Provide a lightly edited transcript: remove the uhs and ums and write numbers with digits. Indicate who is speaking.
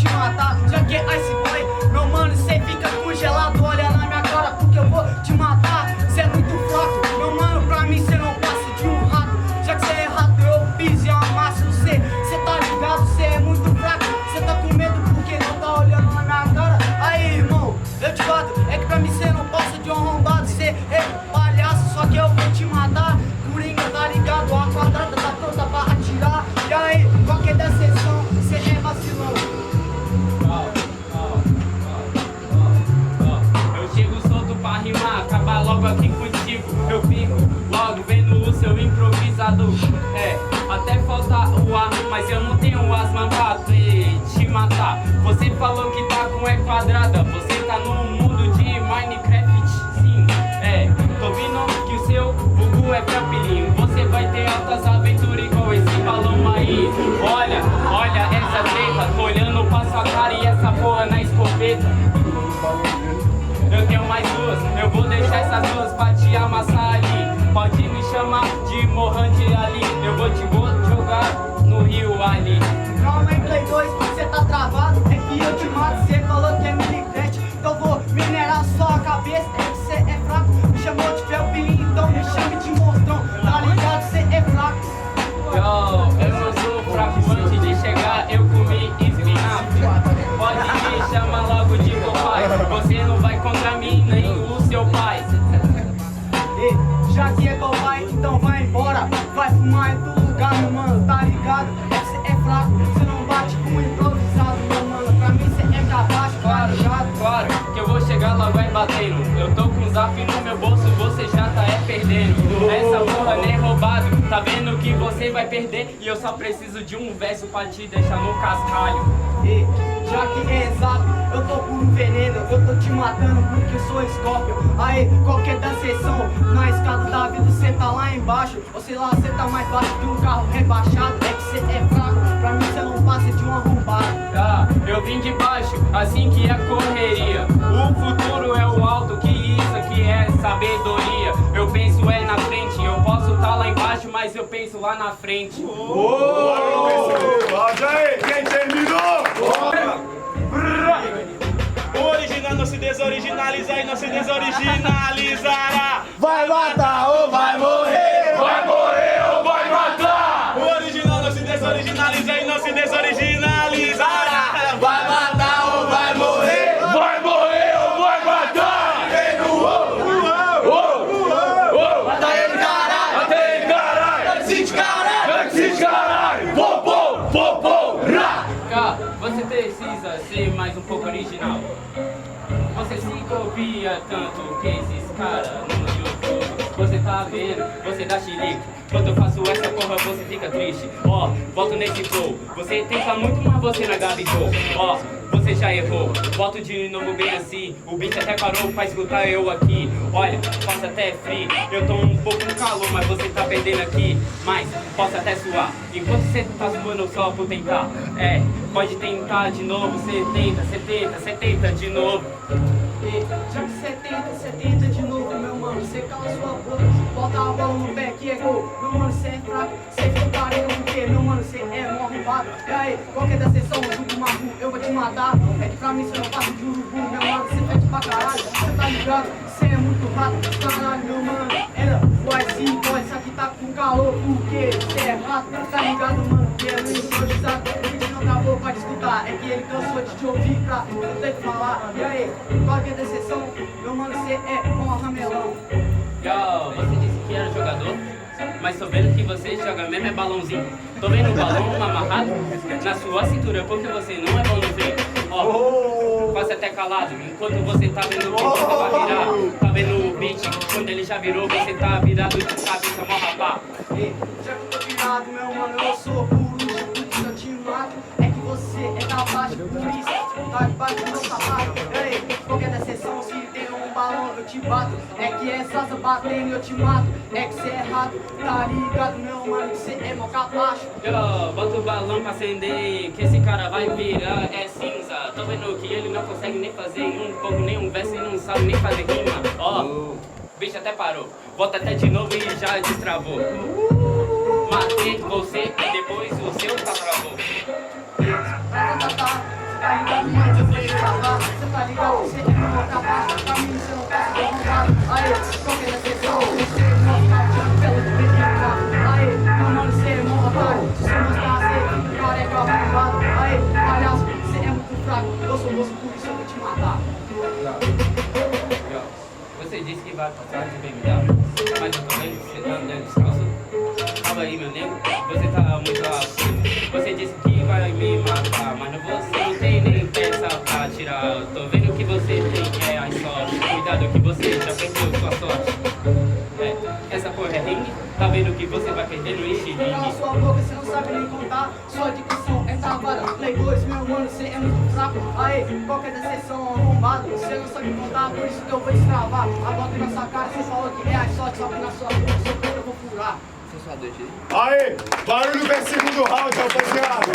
Speaker 1: te matar. Já que é Ice Boy, meu mano, cê fica congelado. Olha na minha cara porque eu vou te matar. Cê é muito fraco, meu mano, pra mim cê não passa de um rato. Já que cê é rato, eu piso e amasso você. Cê tá ligado, cê é muito fraco. Cê tá com medo porque não tá olhando na minha cara. Aí, irmão, eu te bato, é que pra mim cê não passa de um arrombado. Cê é palhaço, só que eu vou te matar. Coringa, tá ligado, a quadrada tá pronta pra atirar. E aí, qualquer da sessão, cê é vacilão.
Speaker 2: Eu chego solto pra rimar, acabar logo aqui contigo. Eu fico logo vendo o seu improvisador. É, até falta o ar, mas eu não tenho asma pra te matar. Você falou que tá com E quadrada, você tá no mundo de Minecraft, sim. É, tô vendo que o seu vulgo é campelinho. Você vai ter altas aventuras igual esse balão aí. Olha, olha essa treta, tô olhando pra sua cara e essa porra na escopeta. Eu tenho mais duas, eu vou deixar essas duas pra te amassar ali. Pode me chamar de Morrante ali, eu vou te jogar no rio ali.
Speaker 1: Calma aí, Play 2, cê tá travado, é que eu te mato. Cê falou que é Minecraft, então vou minerar só a cabeça. É que cê é fraco, me chamou de felpinho, então me chame de monstrão. Tá ligado, cê é fraco.
Speaker 2: Eu não sou fraco, antes de chegar eu comi espinafre. Pode me chamar logo de papai, você não vai contra mim nem o seu pai.
Speaker 1: E já que é papai, então vai embora. Vai fumar em todo lugar, meu mano, tá ligado? É que cê é fraco, cê não bate com o improvisado, meu mano. Pra mim cê é capaz, tá ligado?
Speaker 2: Claro, que eu vou chegar logo aí batendo. Eu tô com o zap no meu bolso, você já tá perdendo. Essa porra nem é roubado, tá vendo que você vai perder. E eu só preciso de um verso pra te deixar no cascalho.
Speaker 1: E já que é zap, eu tô por um veneno. Eu tô te matando porque eu sou Scorpion. Aí, qualquer da sessão, na escada da vida cê tá lá embaixo. Ou sei lá, cê tá mais baixo que um carro rebaixado. É que cê é fraco, pra mim cê não passa de um arrombado.
Speaker 2: Ah, eu vim de baixo, assim que é correria. O futuro é o alto, que isso aqui é sabedoria. Eu penso é na frente, eu posso tá lá embaixo, mas eu penso lá na frente.
Speaker 3: Quem terminou?
Speaker 4: O original não se desoriginaliza e não se desoriginalizará.
Speaker 3: Vai matar ou vai morrer? Vai morrer ou vai matar?
Speaker 4: O original não se desoriginaliza e não se desoriginalizará.
Speaker 3: Vai matar ou vai morrer? Vai morrer ou vai matar? Vem no mata ele, caralho! Mata ele, caralho! Existe, caralho! Existe, caralho! Popô, rá!
Speaker 2: Cá, você precisa ser mais um pouco original. Você se copia tanto que esses caras no YouTube. Você tá vendo, você dá xilique. Quando eu faço essa porra você fica triste. Ó, volto nesse flow. Você tenta muito, mas você não é Gabigol. Ó, você já errou. Volto de novo bem assim. O beat até parou pra escutar eu aqui. Olha, posso até frio. Eu tô um pouco com calor, mas você tá perdendo aqui. Mas posso até suar. Enquanto você tá suando só por tentar. É, pode tentar de novo. Você tenta de novo.
Speaker 1: E já que cê tenta de novo, meu mano. Cê cala sua boca, bota a bola no pé que é gol. Meu mano, cê é fraco, cê fica careca porque, meu mano, cê é mó arrombado. E aí, qualquer da sessão do Maru, eu vou te matar. É que pra mim cê não passa de urubu, meu mano, cê fede pra caralho. Cê tá ligado, cê é muito rato, caralho, meu mano. Era o Ice Boy, isso aqui tá com calor porque cê é rato, tá ligado, mano? Que é no improvisado, o vídeo não acabou pra disputar. É que ele cansou de te ouvir pra eu ter que falar. E aí, qualquer da sessão, meu mano, cê é mó ramelão.
Speaker 2: Yo, você disse que era jogador, mas tô vendo que você joga mesmo é balãozinho. Tô vendo o balão amarrado na sua cintura, porque você não é bom no vento. Ó, faça até calado, enquanto você tá vendo o beat, você vai virar. Tá vendo o beat, quando ele já virou, você tá virado de cabeça, mó rapá.
Speaker 1: E já que eu tô virado, meu mano, eu sou coruja, por isso eu te mato. É que você é da baixa, por isso tá debaixo do meu sapato. E aí, qualquer da sessão, se tem um balão, eu te bato. É que é salsa batendo, eu te mato. É que cê é rato, tá ligado, meu mano, que cê é mó capacho.
Speaker 2: Yo, bota o balão pra acender, que esse cara vai virar é cinza. Tô vendo que ele não consegue nem fazer um pouco, nem um verso e não sabe nem fazer rima. Ó, o bicho até parou, volta até de novo e já destravou. Matei você e depois o seu tá travou.
Speaker 1: Tá
Speaker 2: vai passar de bem me dar. Mas eu tô vendo que você tá andando descalço. Calma aí, meu nego, você tá muito acima. Você disse que vai me matar, mas você não tem nem peça pra tirar. Eu tô vendo que você tem a sorte. Cuidado que você já perdeu sua sorte. Essa porra é ringue, tá vendo que você vai perder no
Speaker 1: Cala
Speaker 2: estilingue.
Speaker 1: sua boca, você não sabe nem contar. Sua dicção é travada. Playboys, meu mano, você é muito fraco. Aê, qualquer decepção arrombado. Você não sabe contar, por isso que eu vou destravar. A bota na sua cara, você falou que é a sorte, só que na sua boca, seu peito eu vou furar.
Speaker 3: Aê, barulho pra esse segundo round, rapaziada.